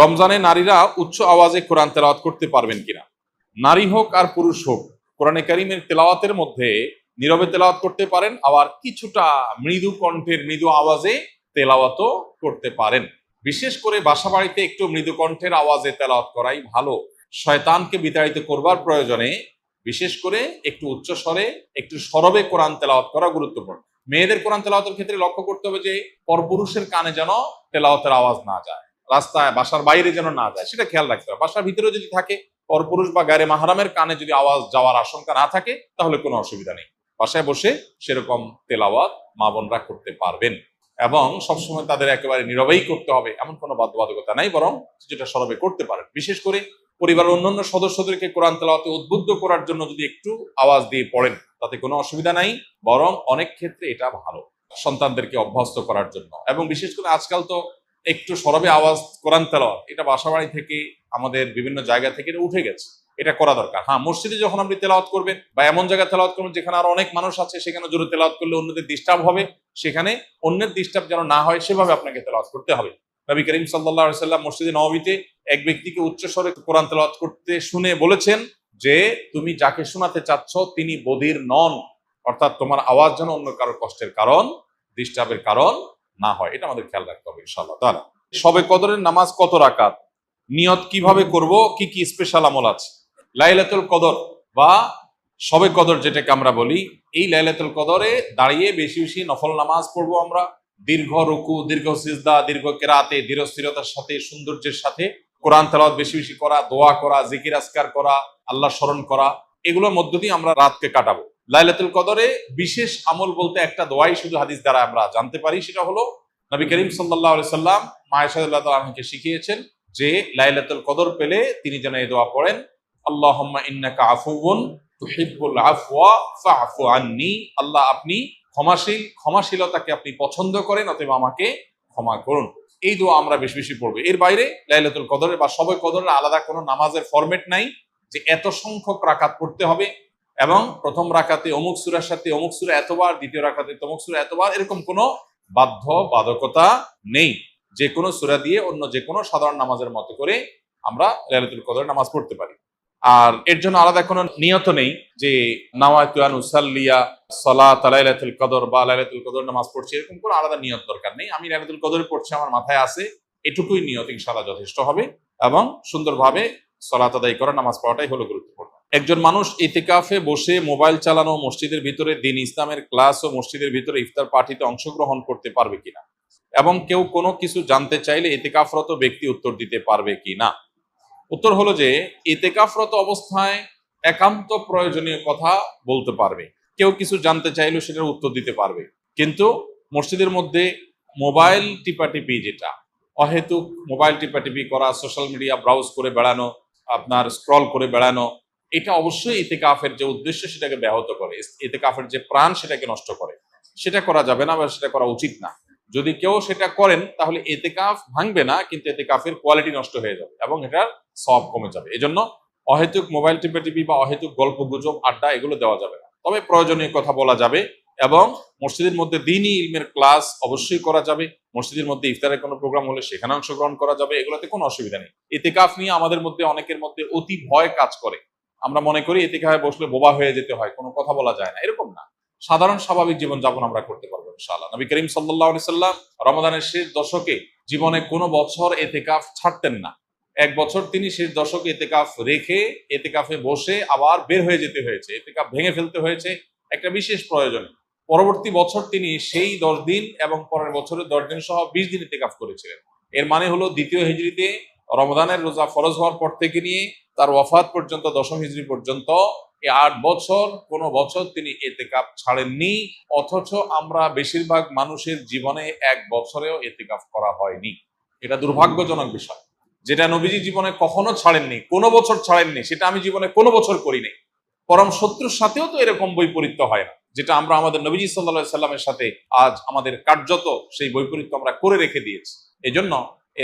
রমজানে নারীরা উচ্চ আওয়াজে কোরআন তেলাওয়াত করতে পারবেন কিনা? নারী হোক আর পুরুষ হোক, কোরআনে কারীমের তেলাওয়াতের মধ্যে নীরবে তেলাওয়াত করতে পারেন, আবার কিছুটা মৃদু কণ্ঠের মৃদু আওয়াজে তেলাওয়াতও করতে পারেন। বিশেষ করে বাসা বাড়িতে একটু মৃদু কণ্ঠের আওয়াজে তেলাওয়াত করাই ভালো। শয়তানকে বিতাড়িত করবার প্রয়োজনে বিশেষ করে একটু উচ্চ স্বরে, একটু সরবে কোরআন তেলাওয়াত করা গুরুত্বপূর্ণ। মেয়েদের কোরআন তেলাওয়াতের ক্ষেত্রে লক্ষ্য করতে হবে যে পরপুরুষের কানে যেন তেলাওয়াতের আওয়াজ না যায়, রাস্তায় বাসার বাইরে যেন না যায়, সেটা খেয়াল রাখতে হবে। বাসার ভিতরে যদি থাকে, পরপুরুষ বা গায়রে মাহরামের কানে যদি আওয়াজ যাওয়ার আশঙ্কা না থাকে, তাহলে কোনো অসুবিধা নেই। বাসায় বসে সেরকম তেলাওয়াত মা বোনরা করতে পারবেন, এবং সবসময় তাদের একেবারে নীরবেই করতে হবে এমন কোনো বাধ্যবাধকতা নাই, বরং যেটা সরবে করতে পারেন। বিশেষ করে পরিবারের অন্যান্য সদস্যদেরকে কোরআন তেলাওয়াতে উদ্বুদ্ধ করার জন্য যদি একটু আওয়াজ দিয়ে পড়েন, তাতে কোনো অসুবিধা নাই, বরং অনেক ক্ষেত্রে এটা ভালো সন্তানদেরকে অভ্যস্ত করার জন্য। এবং বিশেষ করে আজকাল তো একটু সরবে আওয়াজ কোরআন তেলাওয়াত, এটা বাসাবাড়ি থেকে আমাদের বিভিন্ন জায়গা থেকে এটা উঠে গেছে, এটা করা দরকার। হ্যাঁ, মসজিদে যখন আপনি তেলাওয়াত করবেন বা এমন জায়গায় তেলাওয়াত করবেন যেখানে আরো অনেক মানুষ আছে, সেখানে জোরে তেলাওয়াত করলে অন্যদের ডিস্টার্ব হবে, সেখানে অন্যের ডিস্টার্ব যেন না হয় সেভাবে আপনাকে তেলাওয়াত করতে হবে। নবী করিম সাল্লাল্লাহু আলাইহি ওয়াসাল্লাম মসজিদে নববীতে এক ব্যক্তিকে উচ্চস্বরে কোরআন তেলাওয়াত করতে শুনে বলেছেন যে, তুমি যাকে শোনাতে চাচ্ছ তিনি বধির নন, অর্থাৎ তোমার আওয়াজ যেন অন্য কারোর কষ্টের কারণ, ডিস্টার্বের কারণ না হয়। এটা আমাদের খেয়াল রাখতে হবে ইনশাআল্লাহ তাআলা। শবে কদরের নামাজ কত রাকাত, নিয়ত কিভাবে করব, কি কি স্পেশাল আমল আছে? লাইলাতুল কদর বা শবে কদর যেটাকে আমরা বলি, এই লাইলাতুল কদরে দাঁড়িয়ে বেশি বেশি নফল নামাজ পড়বো আমরা। দীর্ঘ রুকু, দীর্ঘ সিজদা, দীর্ঘ কেরাতে, ধীরস্থিরতার সাথে, সৌন্দর্যের সাথে কোরআন তেলাওয়াত বেশি বেশি করা, দোয়া করা, জিকির আজকার করা, আল্লাহ স্মরণ করা, এগুলোর মধ্য দিয়ে আমরা রাতকে কাটাবো। লাইলাতুল কদরে বিশেষ আমল বলতে একটা দোয়াই শুধু হাদিস দ্বারা আমরা জানতে পারি, সেটা হলো নবী করিম সাল্লাল্লাহু আলাইহি সাল্লাম মা আয়েশা রাদিয়াল্লাহু তাআলাকে শিখিয়েছেন যে লাইলাতুল কদর পেলে তিনি যেন এই দোয়া পড়েন, আল্লাহুম্মা ইন্নাকা আফুউন তুহিব্বুল আফওয়া ফা'ফু আন্নী। আল্লাহ, আপনি ক্ষমাশীল, ক্ষমাশীলতাকে আপনি পছন্দ করেন, অতএব আমাকে ক্ষমা করুন। এই দোয়া আমরা বেশি বেশি পড়বো। এর বাইরে লাইলাতুল কদরের বা শবে কদরের আলাদা কোনো নামাজের ফরম্যাট নাই যে এত সংখ্যক রাকাত পড়তে হবে এবং প্রথম রাকাতে অমুক সূরার সাথে অমুক সূরা এতবার, দ্বিতীয় রাকাতে তমুক সূরা এতবার, এরকম কোনো বাধ্যবাধকতা নেই। যে কোনো সূরা দিয়ে অন্য যে কোনো সাধারণ নামাজের মতো করে আমরা লাইলাতুল কদরের নামাজ পড়তে পারি। আর এর জন্য আলাদা কোনো নিয়ত নেই যে নাওয়াইতু আন উসাল্লিয়া সালাত লাইলাতুল কদর বা লাইলাতুল কদর নামাজ পড়ছি, এরকম কোনো আলাদা নিয়ত দরকার নেই। আমি লাইলাতুল কদর পড়ছি, আমার মাথায় আছে, এটুকুই নিয়ত ইনশাআল্লাহ যথেষ্ট হবে, এবং সুন্দরভাবে সালাত আদায় করা, নামাজ পড়াটাই হলো গুরুত্বপূর্ণ। একজন মানুষ ইতিকাফে বসে মোবাইল চালানো, মসজিদের ভিতরে দ্বীন ইসলামের ক্লাস ও মসজিদের ভিতরে ইফতার পার্টিতে অংশগ্রহণ করতে পারবে কিনা, এবং কেউ কোনো কিছু জানতে চাইলে ইতিকাফরত ব্যক্তি উত্তর দিতে পারবে কিনা? উত্তর হলো যে ইতিকাফরত অবস্থায় একান্ত প্রয়োজনীয় কথা বলতে পারবে, কেউ কিছু জানতে চাইলেও সেটার উত্তর দিতে পারবে, কিন্তু মসজিদের মধ্যে মোবাইল টিপাটিপি, যেটা অহেতুক মোবাইল টিপাটিপি করা, সোশ্যাল মিডিয়া ব্রাউজ করে বেড়ানো, আপনার স্ক্রল করে বেড়ানো, এটা অবশ্যই ইতিকাফের যে উদ্দেশ্য সেটাকে ব্যাহত করে, ইতিকাফের যে প্রাণ সেটাকে নষ্ট করে। সেটা করা যাবে না বা সেটা করা উচিত না। যদি কেউ সেটা করেন তাহলে ইতিকাফ ভাঙবে না, কিন্তু ইতিকাফের কোয়ালিটি নষ্ট হয়ে যাবে এবং এটার সওয়াব কমে যাবে। এজন্য অহেতুক মোবাইল টিপি বা অহেতুক গল্প গুজব, আড্ডা, এগুলো দেওয়া যাবে না। তবে প্রয়োজনীয় কথা বলা যাবে, এবং মসজিদের মধ্যে দ্বীনি ইলমের ক্লাস অবশ্যই করা যাবে। মসজিদের মধ্যে ইফতারের কোনো প্রোগ্রাম হলে সেখানে অংশগ্রহণ করা যাবে, এগুলোতে কোনো অসুবিধা নেই। ইতিকাফ নিয়ে আমাদের মধ্যে অনেকের মধ্যে অতি ভয় কাজ করে। আমরা মনে করি ইতিকাফে বসলে বোবা হয়ে যেতে হয়, কোনো কথা বলা যায় না, এরকম না। সাধারণ স্বাভাবিক জীবনযাপন আমরা করতে পারবো ইনশাআল্লাহ। নবী করিম সাল্লাল্লাহু আলাইহি সাল্লাম রমাদানের শেষ দশকে জীবনে কোনো বছর ইতিকাফ ছাড়তেন না। এক বছর তিনি শেষ দশকে ইতিকাফ রেখে ইতিকাফে বসে আবার বের হয়ে যেতে হয়েছে, ইতিকাফ ভেঙে ফেলতে হয়েছে একটা বিশেষ প্রয়োজনে। পরবর্তী বছর তিনি সেই 10 দিন এবং পরের বছরের 10 দিন সহ 20 দিন ইতিকাফ করেছিলেন। এর মানে হলো দ্বিতীয় হিজরিতে রমজানের রোজা ফরজ হওয়ার পর থেকে নিয়ে তার ওয়াফাত পর্যন্ত, দশম হিজরি পর্যন্ত, এই 8 বছর কোনো বছর তিনি ইতিকাফ ছাড়েননি। অথচ আমরা বেশিরভাগ মানুষের জীবনে এক বছরেও ইতিকাফ করা হয়নি। এটা দুর্ভাগ্যজনক বিষয়। যেটা নবীজি জীবনে কখনো ছাড়েননি, কোনো বছর ছাড়েননি, সেটা আমি জীবনে কোনো বছর করিনি। পরম শত্রুর সাথেও তো এরকম বৈপরীত্য হয় না, যেটা আমরা আমাদের নবীজি সাল্লাল্লাহু আলাইহি সাল্লামের সাথে আজ আমাদের কার্যত সেই বৈপরীত্য আমরা করে রেখে দিয়েছি। এজন্য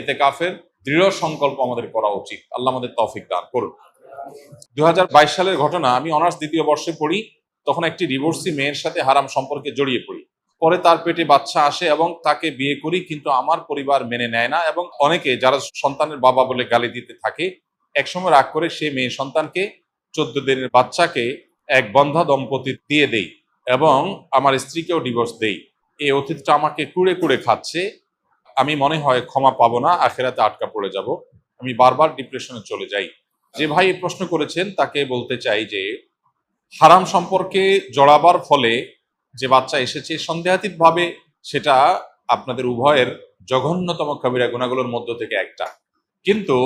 ইতিকাফের দৃঢ় সংকল্প আমাদের করা উচিত। আল্লাহ আমাদের তৌফিক দান করুন। 2022 সালের ঘটনা, আমি অনার্স দ্বিতীয় বর্ষে পড়ি, তখন একটি ডিভোর্সি মেয়ের সাথে হারাম সম্পর্কে জড়িয়ে পড়ি। পরে তার পেটে বাচ্চা আসে এবং তাকে বিয়ে করি, কিন্তু আমার পরিবার মেনে নেয় না, এবং অনেকে যারা সন্তানের বাবা বলে গালি দিতে থাকে, একসময় রাগ করে সে মেয়ে সন্তানকে 14 দিনের বাচ্চাকে এক বন্ধা দম্পতি দিয়ে দেই এবং আমার স্ত্রীকেও ডিভোর্স দেই। এই অতীতটা আমাকে কুড়ে কুড়ে খাচ্ছে। আমি মনে হয় ক্ষমা পাবো না, আখেরাতে আটকা পড়ে যাব। আমি বারবার ডিপ্রেশনে চলে যাই। যে ভাই এই প্রশ্ন করেছেন তাকে বলতে চাই যে হারাম সম্পর্কে জড়াবার ফলে যে বাচ্চা এসেছে, সন্দেহাতীতভাবে সেটা আপনাদের উভয়ের জঘন্যতম কবিরা গুনাহগুলোর মধ্য থেকে একটা। কিন্তু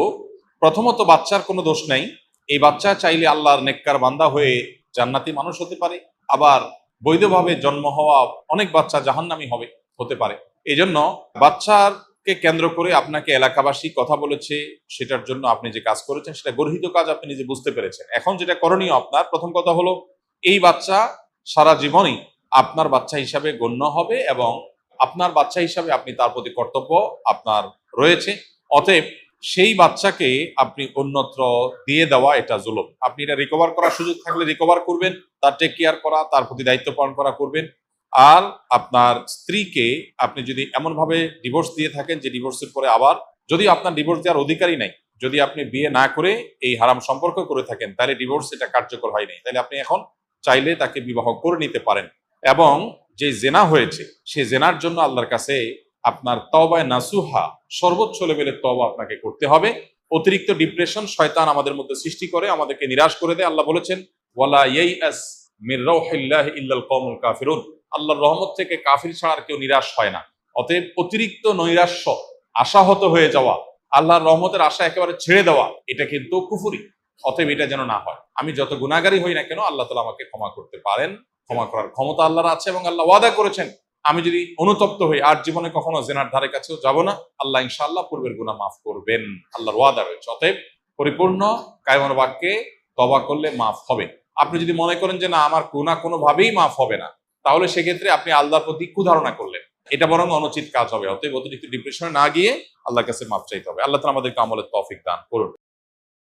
প্রথমত বাচ্চার কোনো দোষ নাই। এই বাচ্চা চাইলে আল্লাহর নেককার বান্দা হয়ে জান্নাতি মানুষ হতে পারে, আবার বৈধভাবে জন্ম হওয়া অনেক বাচ্চা জাহান্নামী হতে পারে। এই জন্য বাচ্চাকে কেন্দ্র করে আপনাকে এলাকাবাসী কথা বলেছে, সেটার জন্য আপনি যে কাজ করেছেন সেটা গর্হিত কাজ, আপনি নিজে বুঝতে পেরেছেন। এখন যেটা করণীয় আপনার, প্রথম কথা হলো এই বাচ্চা সারা জীবনই আপনার বাচ্চা হিসাবে গণ্য হবে এবং আপনার বাচ্চা হিসাবে আপনি তার প্রতি কর্তব্য আপনার রয়েছে। অতএব সেই বাচ্চাকে আপনি অন্যত্র দিয়ে দেওয়া এটা জুলুম। আপনি এটা রিকভার করার সুযোগ থাকলে রিকভার করবেন, তার টেক কেয়ার করা, তার প্রতি দায়িত্ব পালন করা করবেন। আর আপনার স্ত্রীকে আপনি যদি এমনভাবে ডিভোর্স দিয়ে থাকেন যে ডিভোর্সের পরে আবার, যদি আপনার ডিভোর্স দেওয়ার অধিকারই নাই, যদি আপনি বিয়ে না করে এই হারাম সম্পর্ক করে থাকেন, তাহলে ডিভোর্স এটা কার্যকর হয়নি। তাহলে আপনি এখন চাইলে তাকে বিবাহ করে নিতে পারেন এবং যে জেনা হয়েছে সে জেনার জন্য আল্লাহর কাছে আপনার তওবায়ে নাসুহা, সর্বোচ্চ লেভেলের তওবা আপনাকে করতে হবে। অতিরিক্ত ডিপ্রেশন শয়তান আমাদের মধ্যে সৃষ্টি করে, আমাদেরকে নিরাশ করে দেয়। আল্লাহ বলেছেন ওয়ালা ইয়াইআস মির রাউহিল্লাহি ইল্লাল কওমুল কাফিরুন, আল্লাহর রহমত থেকে কাফির ছাড়া আর কেউ নিরাশ হয় না। অতএব অতিরিক্ত নৈরাশ্য, আশাহত হয়ে যাওয়া, আল্লাহর রহমতের আশা একেবারে ছেড়ে দেওয়া, এটা কিন্তু কুফরি। অতএব এটা যেন না হয়। আমি যত গুনাহগারী হই না কেন, আল্লাহ তাআলা আমাকে ক্ষমা করতে পারেন। ক্ষমা করার ক্ষমতা আল্লাহর আছে এবং আল্লাহ ওয়াদা করেছেন আমি যদি অনুতপ্ত হই আর জীবনে কখনো জেনার ধারে কাছেও যাব না, আল্লাহ ইনশাআল্লাহ পূর্বের গুনাহ মাফ করবেন। আল্লাহর ওয়াদা রয়েছে। অতএব পরিপূর্ণ কায়মন বাক্যে তওবা করলে মাফ হবে। আপনি যদি মনে করেন যে না আমার গুনাহ কোনোভাবেই মাফ হবে না, তাহলে সেক্ষেত্রে আপনি আল্লাহর প্রতি কুধারণা করলেন, এটা বরং অনুচিত কাজ হবে। অতএব অতিরিক্ত ডিপ্রেশনে না গিয়ে আল্লাহর কাছে মাফ চাইতে হবে। আল্লাহ তাআলা আমাদেরকে আমলের তৌফিক দান করুন।